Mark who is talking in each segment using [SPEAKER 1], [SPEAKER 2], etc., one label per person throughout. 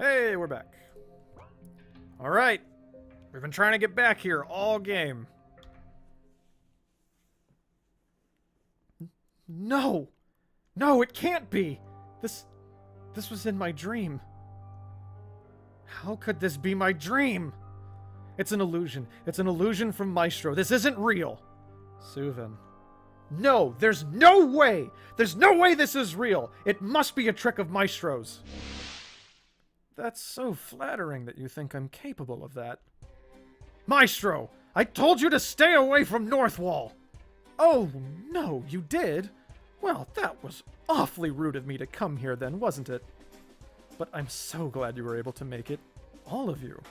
[SPEAKER 1] Hey, we're back. Alright. We've been trying to get back here all game. No! No, it can't be! This was in my dream. How could this be my dream? It's an illusion. It's an illusion from Maestro. This isn't real. Suvin. No, there's no way! There's no way this is real! It must be a trick of Maestro's. That's so flattering that you think I'm capable of that. Maestro! I told you to stay away from Northwall! Oh, no, you did? Well, that was awfully rude of me to come here then, wasn't it? But I'm so glad you were able to make it. All of you.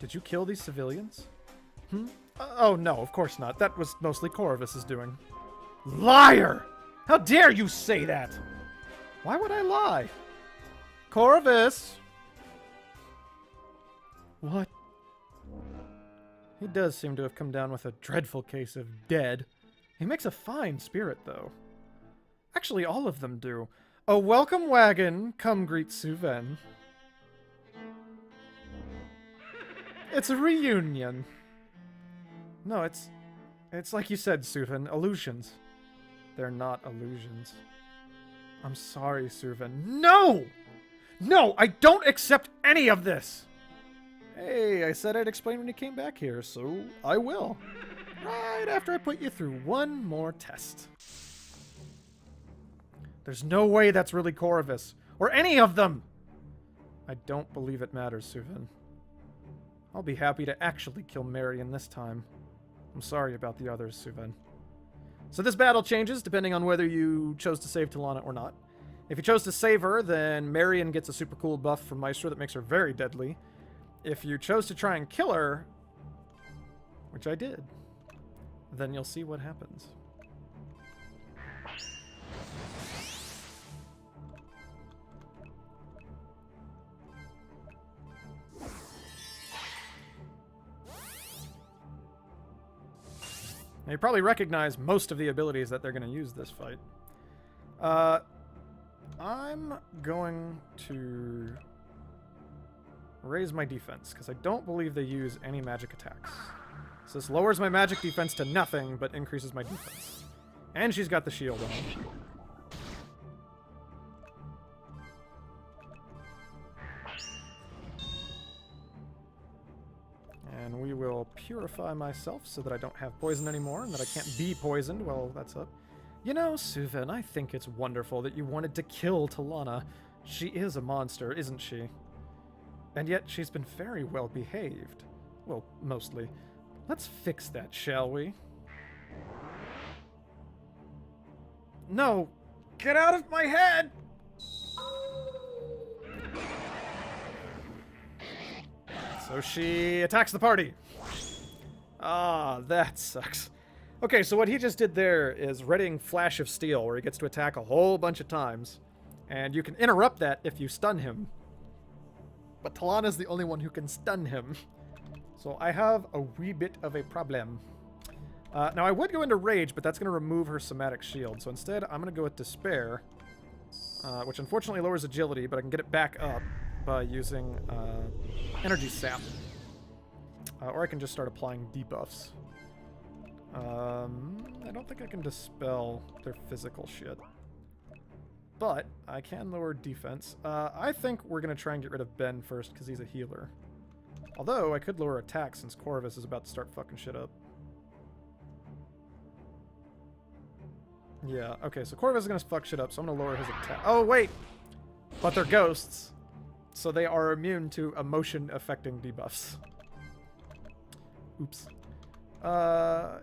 [SPEAKER 1] Did you kill these civilians? Oh, no, of course not. That was mostly Corvus's doing. Liar! How dare you say that? Why would I lie? Corvus! What? He does seem to have come down with a dreadful case of dead. He makes a fine spirit, though. Actually, all of them do. A welcome wagon, come greet Suvin. It's a reunion. No, it's like you said, Suvin, illusions. They're not illusions. I'm sorry, Suvin. No! No, I don't accept any of this! Hey, I said I'd explain when you came back here, so I will. Right after I put you through one more test. There's no way that's really Corvus. Or any of them! I don't believe it matters, Suvin. I'll be happy to actually kill Marion this time. I'm sorry about the others, Suvin. So this battle changes depending on whether you chose to save Talana or not. If you chose to save her, then Marion gets a super cool buff from Maestro that makes her very deadly. If you chose to try and kill her, which I did, then you'll see what happens. Now, you probably recognize most of the abilities that they're going to use this fight. I'm going to raise my defense, because I don't believe they use any magic attacks. So this lowers my magic defense to nothing, but increases my defense. And she's got the shield on. And we will purify myself so that I don't have poison anymore, and that I can't be poisoned while that's up. You know, Suvin, I think it's wonderful that you wanted to kill Talana. She is a monster, isn't she? And yet she's been very well behaved. Well, mostly. Let's fix that, shall we? No! Get out of my head! So she attacks the party. Ah, that sucks. Okay, so what he just did there is readying Flash of Steel, where he gets to attack a whole bunch of times. And you can interrupt that if you stun him. But Talana's the only one who can stun him. So I have a wee bit of a problem. Now I would go into Rage, but that's going to remove her Somatic Shield. So instead, I'm going to go with Despair. Which unfortunately lowers Agility, but I can get it back up by using Energy Sap. Or I can just start applying debuffs. I don't think I can dispel their physical shit. But I can lower defense. I think we're going to try and get rid of Ben first because he's a healer. Although I could lower attack since Corvus is about to start fucking shit up. Yeah, okay, so Corvus is going to fuck shit up, so I'm going to lower his attack. Oh, wait! But they're ghosts. So they are immune to emotion-affecting debuffs. Oops. Oh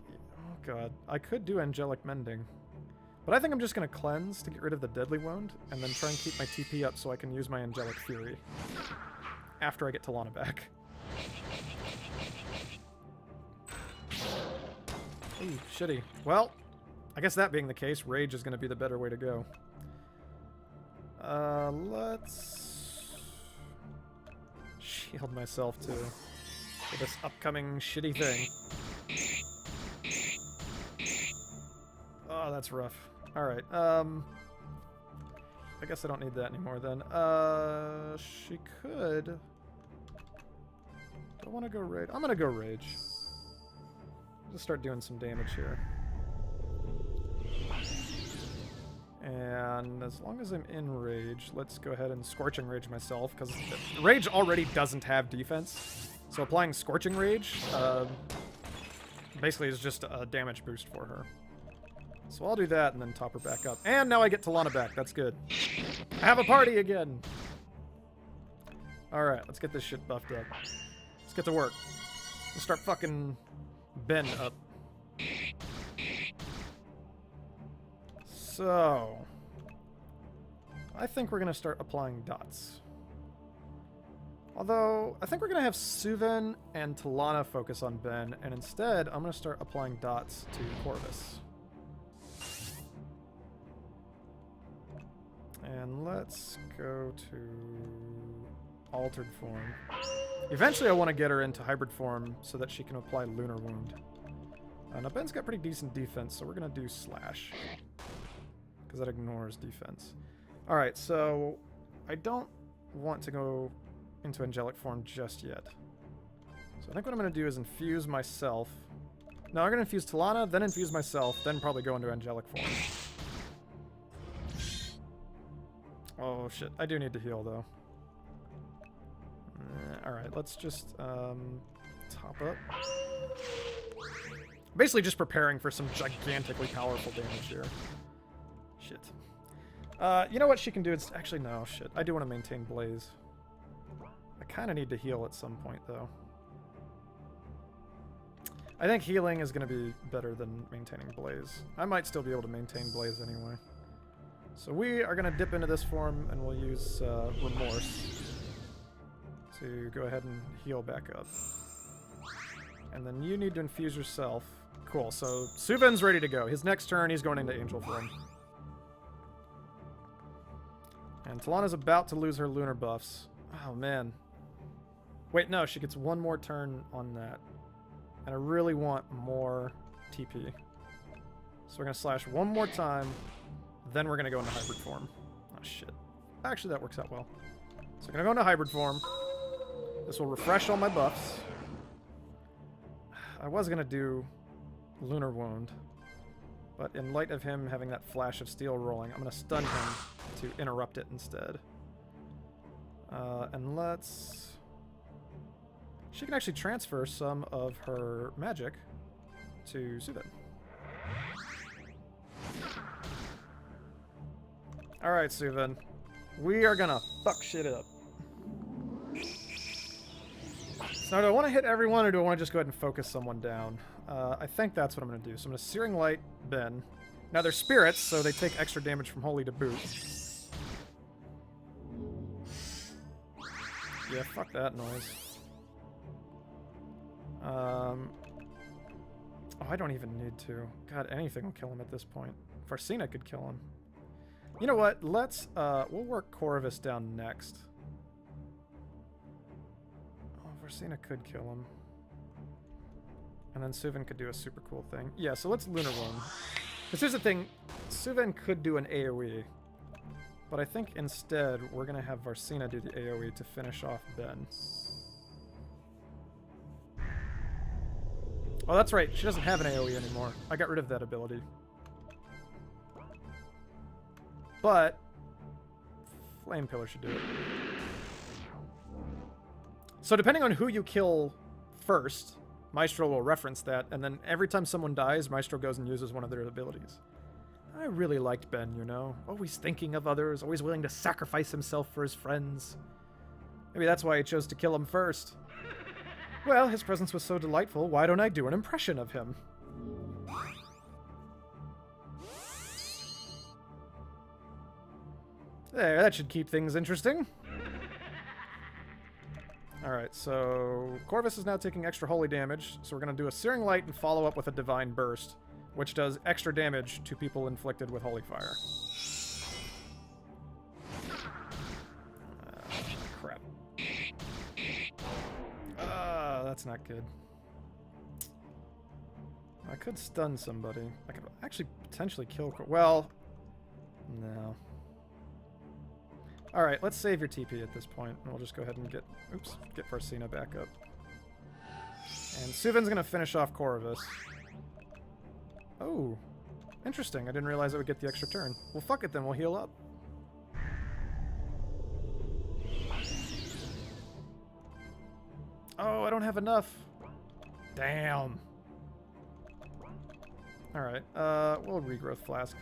[SPEAKER 1] god. I could do Angelic Mending. But I think I'm just going to cleanse to get rid of the Deadly Wound, and then try and keep my TP up so I can use my Angelic Fury. After I get Talana back. Ooh, shitty. Well, I guess that being the case, Rage is going to be the better way to go. Let's shield myself too for this upcoming shitty thing. Oh, that's rough. Alright, I guess I don't need that anymore then. she could... Do I want to go rage? I'm going to go rage. Just start doing some damage here. And as long as I'm in rage, let's go ahead and Scorching Rage myself, because rage already doesn't have defense. So applying Scorching Rage basically is just a damage boost for her. So I'll do that and then top her back up. And now I get Talana back. That's good. I have a party again! Alright, let's get this shit buffed up. Let's get to work. Let's start fucking Ben up. So, I think we're going to start applying dots. Although, I think we're going to have Suven and Talana focus on Ben, and instead, I'm going to start applying dots to Corvus. And let's go to Altered Form. Eventually, I want to get her into Hybrid Form so that she can apply Lunar Wound. Now, Ben's got pretty decent defense, so we're going to do Slash. Because that ignores defense. Alright, so I don't want to go into Angelic Form just yet. So I think what I'm going to do is infuse myself. No, I'm going to infuse Talana, then infuse myself, then probably go into Angelic Form. Oh shit, I do need to heal though. Alright, let's just top up. Basically just preparing for some gigantically powerful damage here. Shit. You know what she can do? It's actually, no, shit. I do want to maintain Blaze. I kind of need to heal at some point, though. I think healing is going to be better than maintaining Blaze. I might still be able to maintain Blaze anyway. So we are going to dip into this form, and we'll use Remorse to go ahead and heal back up. And then you need to infuse yourself. Cool, so Suven's ready to go. His next turn, he's going into Angel Form. And Talana's about to lose her lunar buffs. Oh, man. Wait, no, she gets one more turn on that. And I really want more TP. So we're going to slash one more time. Then we're going to go into Hybrid Form. Oh, shit. Actually, that works out well. So I'm going to go into Hybrid Form. This will refresh all my buffs. I was going to do Lunar Wound. But in light of him having that Flash of Steel rolling, I'm going to stun him to interrupt it instead. And let's... She can actually transfer some of her magic to Suven. Alright, Suven. We are gonna fuck shit up. So now, do I want to hit everyone, or do I want to just go ahead and focus someone down? I think that's what I'm going to do. So I'm going to Searing Light Ben. Now they're spirits, so they take extra damage from Holy to boot. Yeah, fuck that noise. Oh, I don't even need to. God, anything will kill him at this point. Farcina could kill him. You know what? Let's, we'll work Corvus down next. Oh, Farcina could kill him. And then Suven could do a super cool thing. Yeah, so let's Lunar Wound. Because here's the thing, Suven could do an AoE. But I think instead, we're going to have Farcina do the AoE to finish off Ben. Oh, that's right. She doesn't have an AoE anymore. I got rid of that ability. But Flame Pillar should do it. So depending on who you kill first, Maestro will reference that, and then every time someone dies, Maestro goes and uses one of their abilities. I really liked Ben, you know? Always thinking of others, always willing to sacrifice himself for his friends. Maybe that's why he chose to kill him first. Well, his presence was so delightful, why don't I do an impression of him? There, that should keep things interesting. Alright, so Corvus is now taking extra holy damage, so we're going to do a Searing Light and follow up with a Divine Burst, which does extra damage to people inflicted with Holy Fire. Crap. That's not good. I could stun somebody. I could actually potentially kill... Well, no. Alright, let's save your TP at this point, and we'll just go ahead and get Varsina back up. And Suven's gonna finish off Corvus. Oh, interesting. I didn't realize I would get the extra turn. Well, fuck it then, we'll heal up. Oh, I don't have enough. Damn. Alright, we'll regrowth flask.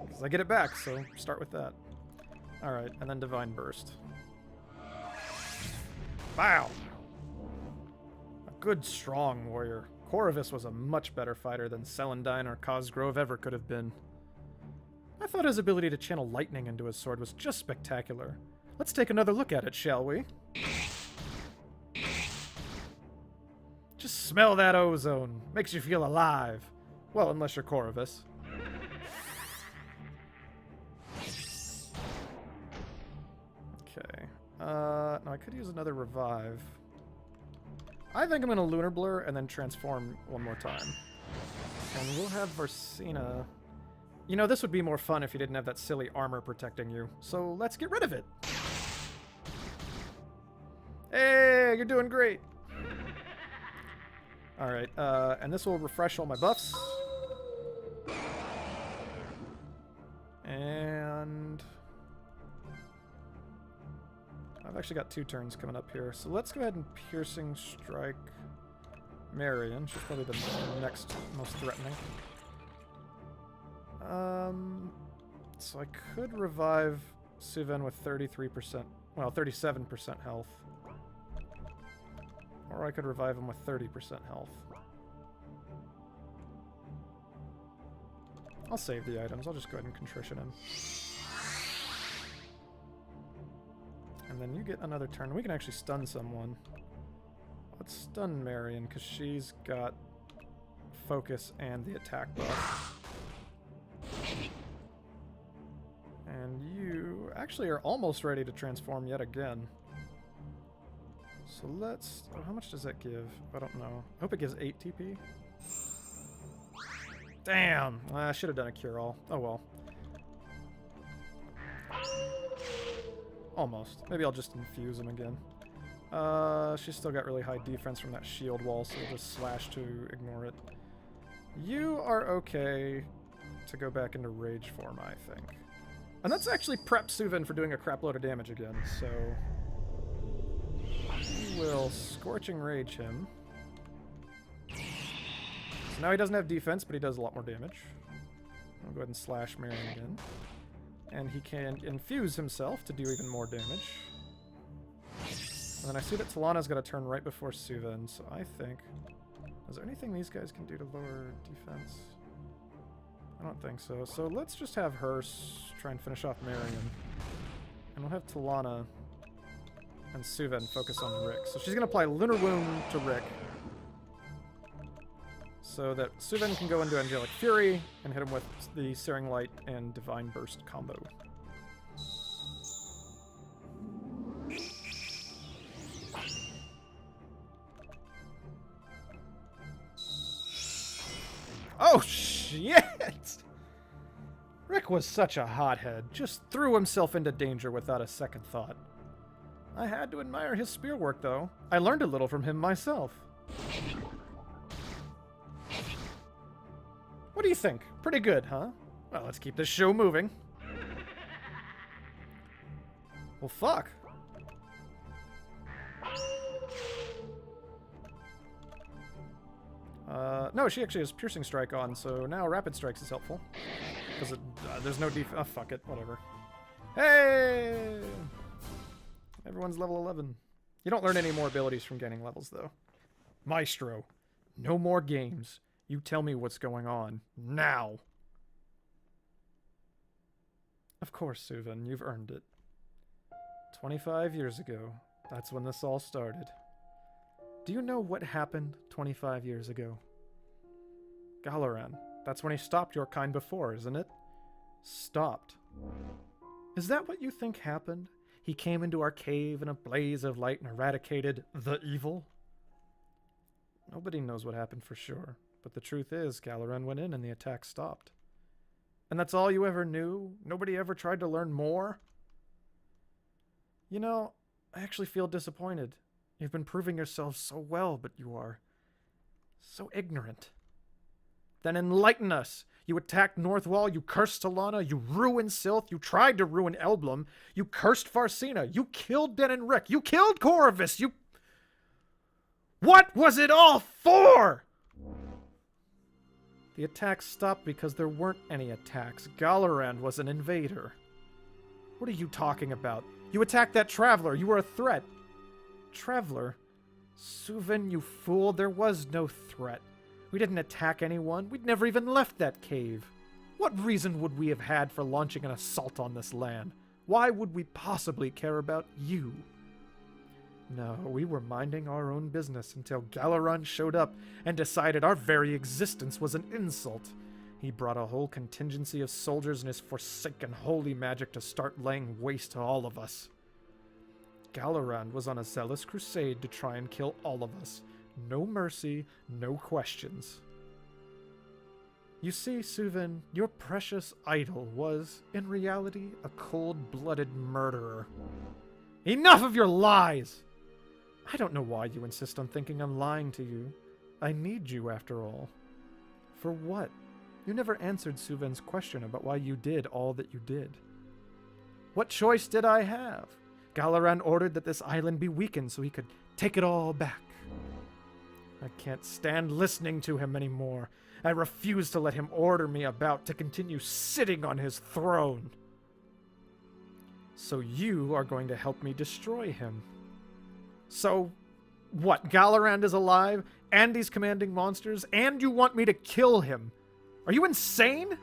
[SPEAKER 1] Because I get it back, so start with that. Alright, and then Divine Burst. Wow! A good, strong warrior. Corvus was a much better fighter than Celandine or Cosgrove ever could have been. I thought his ability to channel lightning into his sword was just spectacular. Let's take another look at it, shall we? Just smell that ozone. Makes you feel alive. Well, unless you're Corvus. Okay. No, I could use another revive. I think I'm going to Lunar Blur and then transform one more time. And we'll have Varsina. You know, this would be more fun if you didn't have that silly armor protecting you. So let's get rid of it. Hey, you're doing great. Alright, and this will refresh all my buffs. And I've actually got 2 turns coming up here. So let's go ahead and Piercing Strike Marion. She's probably the next most threatening. So I could revive Suven with 33%, well, 37% health. Or I could revive him with 30% health. I'll save the items. I'll just go ahead and Contrition him. And then you get another turn. We can actually stun someone. Let's stun Marion, because she's got focus and the attack buff. And you actually are almost ready to transform yet again. So let's... Oh, how much does that give? I don't know. I hope it gives 8 TP. Damn! I should have done a cure-all. Oh well. Almost. Maybe I'll just infuse him again. She's still got really high defense from that shield wall, so we'll just slash to ignore it. You are okay to go back into rage form, I think. And that's actually prep Suven for doing a crap load of damage again, so... We will Scorching Rage him. So now he doesn't have defense, but he does a lot more damage. I'll go ahead and slash Marion again. And he can infuse himself to do even more damage. And then I see that Talana's got a turn right before Suven, so I think... Is there anything these guys can do to lower defense? I don't think so. So let's just have her try and finish off Marion. And we'll have Talana and Suven focus on Rick. So she's going to apply Lunar Wound to Rick. So that Suven can go into Angelic Fury and hit him with the Searing Light and Divine Burst combo. Oh, shit! Rick was such a hothead. Just threw himself into danger without a second thought. I had to admire his spear work, though. I learned a little from him myself. What do you think? Pretty good, huh? Well, let's keep this show moving. Well, fuck. No, she actually has Piercing Strike on, so now Rapid Strikes is helpful. Because there's no defense. Oh, fuck it. Whatever. Hey! Everyone's level 11. You don't learn any more abilities from gaining levels, though. Maestro, no more games. You tell me what's going on. Now! Of course, Suven. You've earned it. 25 years ago. That's when this all started. Do you know what happened 25 years ago? Galaran. That's when he stopped your kind before, isn't it? Stopped. Is that what you think happened? He came into our cave in a blaze of light and eradicated the evil? Nobody knows what happened for sure, but the truth is Galaran went in and the attack stopped. And that's all you ever knew? Nobody ever tried to learn more? You know, I actually feel disappointed. You've been proving yourself so well, but you are so ignorant. Then enlighten us. You attacked Northwall, you cursed Talana, you ruined Sylth, you tried to ruin Elblum, you cursed Farcina, you killed Den and Rick, you killed Corvus, you... What was it all for? The attacks stopped because there weren't any attacks. Galorand was an invader. What are you talking about? You attacked that traveler, you were a threat. Traveler? Suvin, you fool, there was no threat. We didn't attack anyone. We'd never even left that cave. What reason would we have had for launching an assault on this land? Why would we possibly care about you? No, we were minding our own business until Galaran showed up and decided our very existence was an insult. He brought a whole contingency of soldiers and his forsaken holy magic to start laying waste to all of us. Galaran was on a zealous crusade to try and kill all of us. No mercy, no questions. You see, Suvin, your precious idol was, in reality, a cold-blooded murderer. Enough of your lies! I don't know why you insist on thinking I'm lying to you. I need you, after all. For what? You never answered Suvin's question about why you did all that you did. What choice did I have? Galaran ordered that this island be weakened so he could take it all back. I can't stand listening to him anymore. I refuse to let him order me about to continue sitting on his throne. So you are going to help me destroy him. So, what, Galorand is alive, and he's commanding monsters, and you want me to kill him? Are you insane?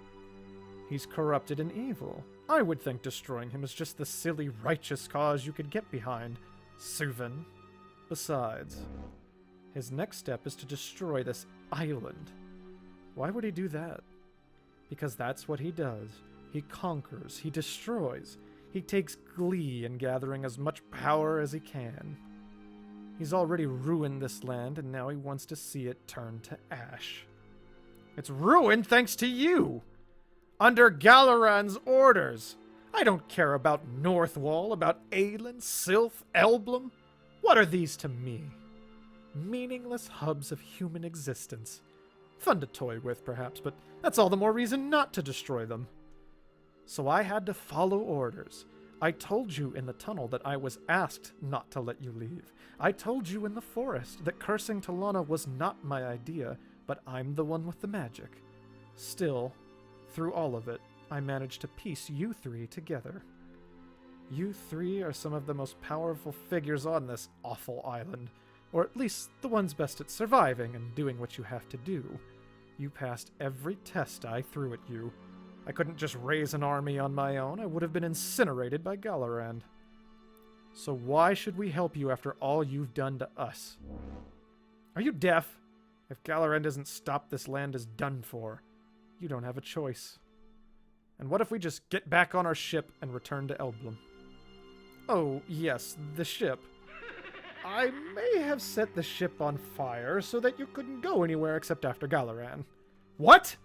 [SPEAKER 1] He's corrupted and evil. I would think destroying him is just the silly righteous cause you could get behind, Suvin. Besides, his next step is to destroy this island. Why would he do that? Because that's what he does. He conquers, he destroys. He takes glee in gathering as much power as he can. He's already ruined this land, and now he wants to see it turn to ash. It's ruined thanks to you! Under Galaran's orders! I don't care about Northwall, about Aelin, Sylth, Elblum. What are these to me? Meaningless hubs of human existence. Fun to toy with, perhaps, but that's all the more reason not to destroy them. So I had to follow orders. I told you in the tunnel that I was asked not to let you leave. I told you in the forest that cursing Talana was not my idea, but I'm the one with the magic. Still, through all of it, I managed to piece you three together. You three are some of the most powerful figures on this awful island, or at least the ones best at surviving and doing what you have to do. You passed every test I threw at you. I couldn't just raise an army on my own. I would have been incinerated by Galorand. So why should we help you after all you've done to us? Are you deaf? If Galorand doesn't stop, this land is done for. You don't have a choice. And what if we just get back on our ship and return to Elblum? Oh, yes, the ship. I may have set the ship on fire so that you couldn't go anywhere except after Galorand. What?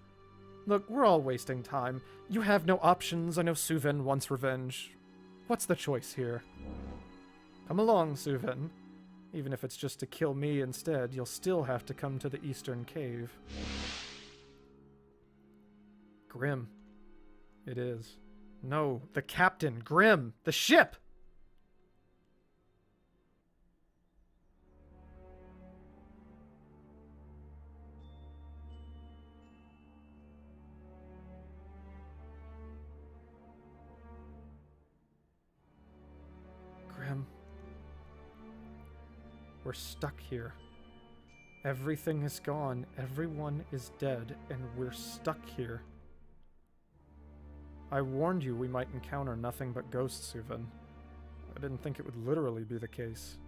[SPEAKER 1] Look, we're all wasting time. You have no options. I know Suvin wants revenge. What's the choice here? Come along, Suvin. Even if it's just to kill me instead, you'll still have to come to the Eastern Cave. Grim. It is. No, the captain. Grim. The ship! Grim. We're stuck here. Everything is gone, everyone is dead, and we're stuck here. I warned you we might encounter nothing but ghosts, Suvin. I didn't think it would literally be the case.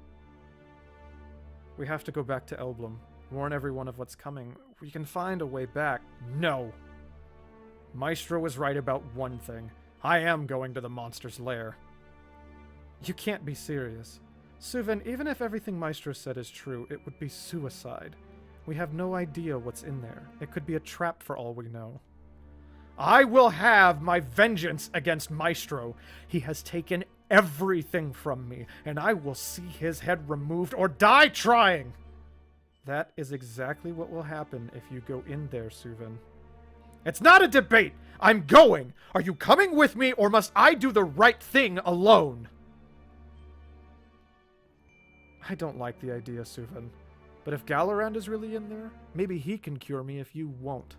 [SPEAKER 1] We have to go back to Elblum, warn everyone of what's coming. We can find a way back. No! Maestro was right about one thing. I am going to the monster's lair. You can't be serious. Suvin, even if everything Maestro said is true, it would be suicide. We have no idea what's in there. It could be a trap for all we know. I will have my vengeance against Maestro. He has taken everything from me, and I will see his head removed or die trying. That is exactly what will happen if you go in there, Suvin. It's not a debate! I'm going! Are you coming with me, or must I do the right thing alone? I don't like the idea, Suvin. But if Galorand is really in there, maybe he can cure me if you won't.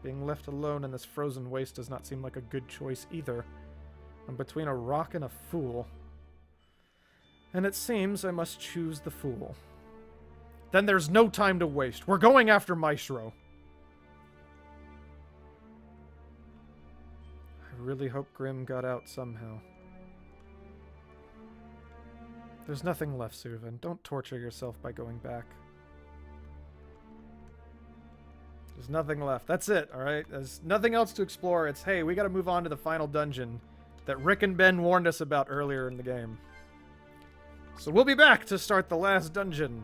[SPEAKER 1] Being left alone in this frozen waste does not seem like a good choice either. I'm between a rock and a fool. And it seems I must choose the fool. Then there's no time to waste. We're going after Maestro. I really hope Grimm got out somehow. There's nothing left, Suvin. Don't torture yourself by going back. There's nothing left. That's it, alright? There's nothing else to explore. It's, hey, we gotta move on to the final dungeon that Rick and Ben warned us about earlier in the game. So we'll be back to start the last dungeon.